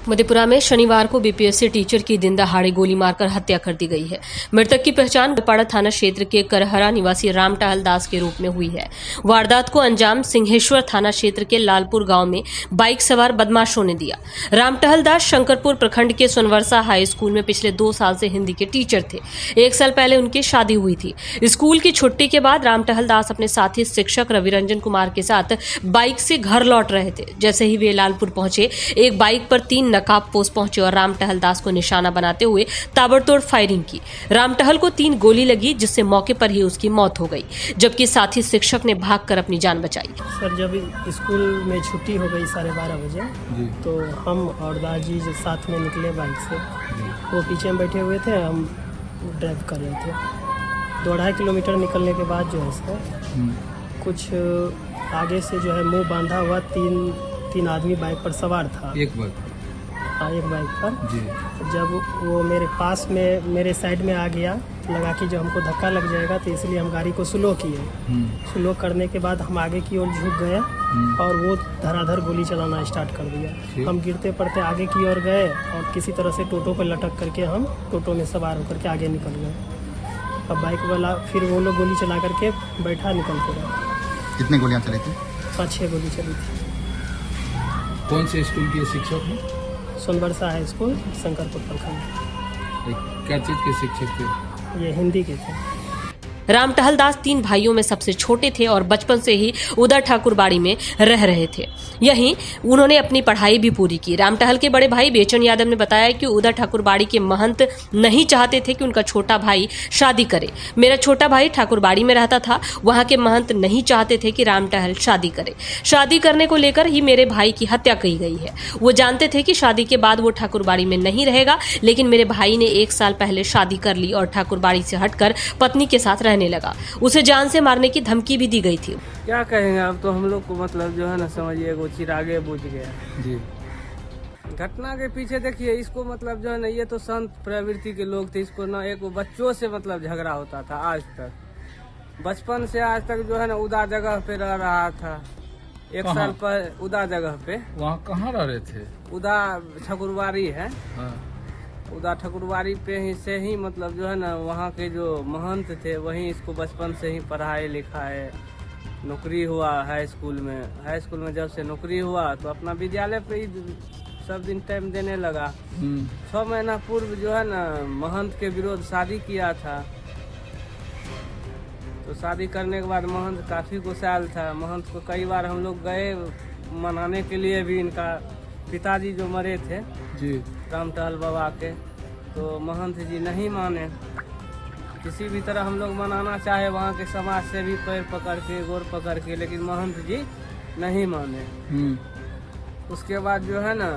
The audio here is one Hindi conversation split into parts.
मधेपुरा में शनिवार को बीपीएससी टीचर की दिन दहाड़े गोली मारकर हत्या कर दी गई है। मृतक की पहचान गोपाड़ा थाना क्षेत्र के करहरा निवासी राम टहल दास के रूप में हुई है। वारदात को अंजाम सिंहेश्वर थाना क्षेत्र के लालपुर गांव में बाइक सवार बदमाशों ने दिया। राम टहल दास शंकरपुर प्रखंड के सोनवर्षा हाई स्कूल में पिछले 2 साल से हिंदी के टीचर थे। 1 साल पहले उनकी शादी हुई थी। स्कूल की छुट्टी के बाद राम टहल दास अपने साथी शिक्षक रविरंजन कुमार के साथ बाइक से घर लौट रहे थे। जैसे ही वे लालपुर पहुंचे, एक बाइक पर 3 नकाबपोश पहुंचे और राम टहल दास को निशाना बनाते हुए ताबड़तोड़ फायरिंग की। राम टहल को 3 गोली लगी, जिससे मौके पर ही उसकी मौत हो गई, जबकि साथी शिक्षक ने भागकर अपनी जान बचाई। सर, जब स्कूल में छुट्टी हो गई 12:30 बजे तो हम और दादाजी जो साथ में निकले बाइक से, वो पीछे में बैठे हुए थे, हम ड्राइव कर रहे थे। 2.5 किलोमीटर निकलने के बाद जो है सर कुछ आगे से जो है मुंह बांधा हुआ तीन आदमी बाइक पर सवार था। एक बाइक पर जी। जब वो मेरे पास में मेरे साइड में आ गया, लगा कि जो हमको धक्का लग जाएगा, तो इसलिए हम गाड़ी को स्लो किए। स्लो करने के बाद हम आगे की ओर झुक गए और वो धड़ाधड़ गोली चलाना स्टार्ट कर दिया। हम गिरते पड़ते आगे की ओर गए और किसी तरह से टोटो पर लटक करके हम टोटो में सवार होकर के आगे निकल गए। अब बाइक वाला फिर वो लोग गोली चला करके बैठा, निकल के गए। कितने गोलियां चली थी? 5-6 गोली चली थी। कौन से स्कूल के शिक्षक हैं? सोनवर्षा हाई स्कूल, शंकरपुर प्रखंड। क्या चीज़ के शिक्षक थे? ये हिंदी के थे। राम टहल दास 3 भाइयों में सबसे छोटे थे और बचपन से ही उदर ठाकुरबाड़ी में रह रहे थे। यहीं उन्होंने अपनी पढ़ाई भी पूरी की। राम टहल के बड़े भाई बेचन यादव ने बताया कि उदर ठाकुरबाड़ी के महंत नहीं चाहते थे कि उनका छोटा भाई शादी करे। मेरा छोटा भाई ठाकुरबाड़ी में रहता था, वहां के महंत नहीं चाहते थे कि राम टहल शादी करे। शादी करने को लेकर ही मेरे भाई की हत्या की गई है। वो जानते थे कि शादी के बाद वो ठाकुरबाड़ी में नहीं रहेगा, लेकिन मेरे भाई ने 1 साल पहले शादी कर ली और ठाकुरबाड़ी से हटकर पत्नी के साथ रहने लगा। उसे जान से मारने की धमकी भी दी गई थी। क्या कहेंगे, अब तो हम लोग को मतलब जो है ना, समझिए वो चिरागे बुझ गया जी। घटना के पीछे देखिए, इसको मतलब जो है ना, ये तो संत प्रवृत्ति के लोग थे। इसको ना एक बच्चों से मतलब झगड़ा होता था आज तक। बचपन से आज तक जो है ना उदा जगह पे रह रहा था। 1 साल पर उदा जगह पे। वहाँ कहाँ रह रहे थे? उदा ठकुरबाड़ी है। हाँ। उदा ठकुरबाड़ी पे ही से ही मतलब जो है ना, वहाँ के जो महंत थे वहीं इसको बचपन से ही पढ़ाए लिखाए, नौकरी हुआ हाई स्कूल में। हाई स्कूल में जब से नौकरी हुआ तो अपना विद्यालय पे ही सब दिन टाइम देने लगा। 6 महीना पूर्व जो है ना, महंत के विरोध शादी किया था। तो शादी करने के बाद महंत काफ़ी गुस्साल था। महंत को कई बार हम लोग गए मनाने के लिए भी। इनका पिताजी जो मरे थे जी, राम टहल बाबा के, तो महंत जी नहीं माने। किसी भी तरह हम लोग मनाना चाहे वहाँ के समाज से भी पैर पकड़ के, गोर पकड़ के, लेकिन महंत जी नहीं माने। उसके बाद जो है ना,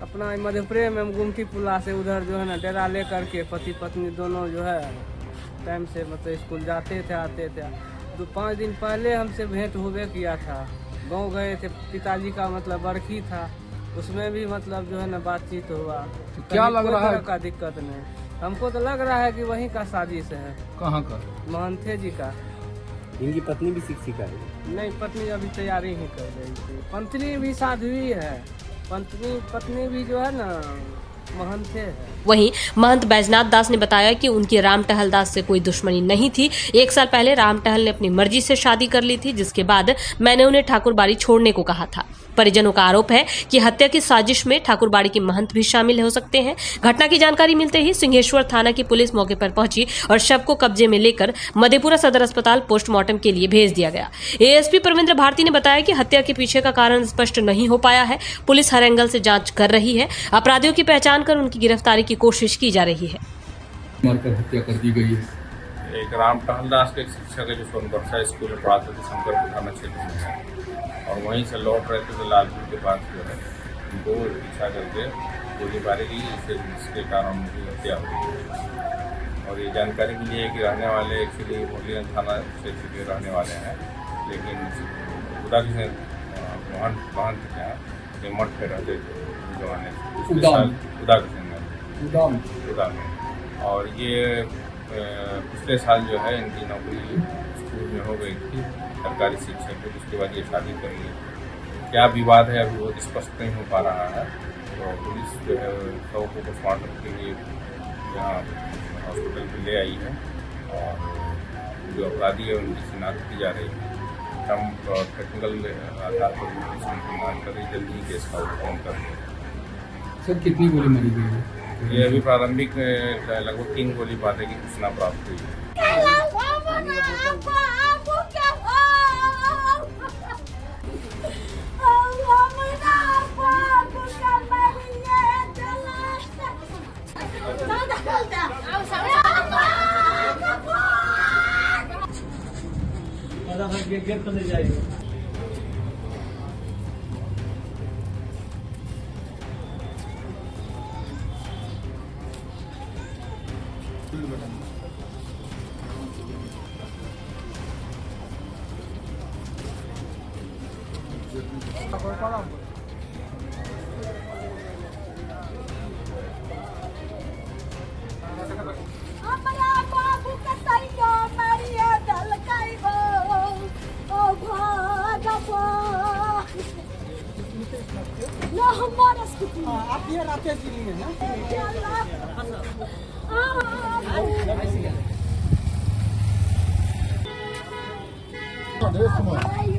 अपना मधेपुरे में गुमटी पुला से उधर जो है ना डेरा ले करके पति पत्नी दोनों जो है टाइम से मतलब स्कूल जाते थे, आते थे। 5 दिन पहले हमसे भेंट हुए किया था। गाँव गए थे, पिताजी का मतलब बरखी था, उसमें भी मतलब जो है ना बातचीत हुआ। तो क्या लग रहा है का दिक्कत नहीं, हमको तो लग रहा है कि वहीं का साजिश है। कहाँ का? महंथे जी का। इनकी पत्नी भी शिक्षिका है? नहीं, पत्नी अभी तैयारी ही कर रही थी। पत्नी भी साध्वी है। पत्नी भी जो है ना महंथे है। वहीं महंत बैजनाथ दास ने बताया कि उनकी राम टहल दास से कोई दुश्मनी नहीं थी। 1 साल पहले राम टहल ने अपनी मर्जी से शादी कर ली थी, जिसके बाद मैंने उन्हें ठाकुरबाड़ी छोड़ने को कहा था। परिजनों का आरोप है कि हत्या की साजिश में ठाकुरबाड़ी के महंत भी शामिल हो सकते हैं। घटना की जानकारी मिलते ही सिंहेश्वर थाना की पुलिस मौके पर पहुंची और शव को कब्जे में लेकर मधेपुरा सदर अस्पताल पोस्टमार्टम के लिए भेज दिया गया। एएसपी परविंद्र भारती ने बताया कि हत्या के पीछे का कारण स्पष्ट नहीं हो पाया है। पुलिस हर एंगल से जांच कर रही है। अपराधियों की पहचान कर उनकी गिरफ्तारी की कोशिश की जा रही है। मारकर हत्या कर दी गई है। एक राम टहल दास के शिक्षक है जो सोनवर्षा स्कूल में पढ़ाते थे, शंकरपुर थाना क्षेत्र में, और वहीं से लौट रहे थे तो लालपुर के पास जो है उनको पीछा करके गोलीबारी की, जिसके कारण उनकी हत्या हुई। और ये जानकारी मिली है कि रहने वाले एक्चुअली मोतीगंज थाना क्षेत्र के रहने वाले हैं, लेकिन उदा के महंत के यहाँ ये मठ पे रहते थे जमाने से, उदा के उदा में। और ये पिछले साल जो है इनकी नौकरी स्कूल में हो गई थी सरकारी शिक्षक, उसके बाद ये शादी कर ली। क्या विवाद है अभी वो स्पष्ट नहीं हो पा रहा है। तो पुलिस जो है शव को पोस्टमार्टम के लिए यहाँ हॉस्पिटल में ले आई है और जो अपराधी है उनकी शिनाख्त की जा रही है। हम टेक्निकल आधार पर पुलिस उनकी मांग कर रही, जल्दी ही केस का आउटकम कर दें। सर कितनी गोली मारी गई है? ये अभी प्रारंभिक लगभग 3 गोली मारने की सूचना प्राप्त हुई है। गेट पर ले जाएगा। आप ये राकेश जी लिए ना? This one.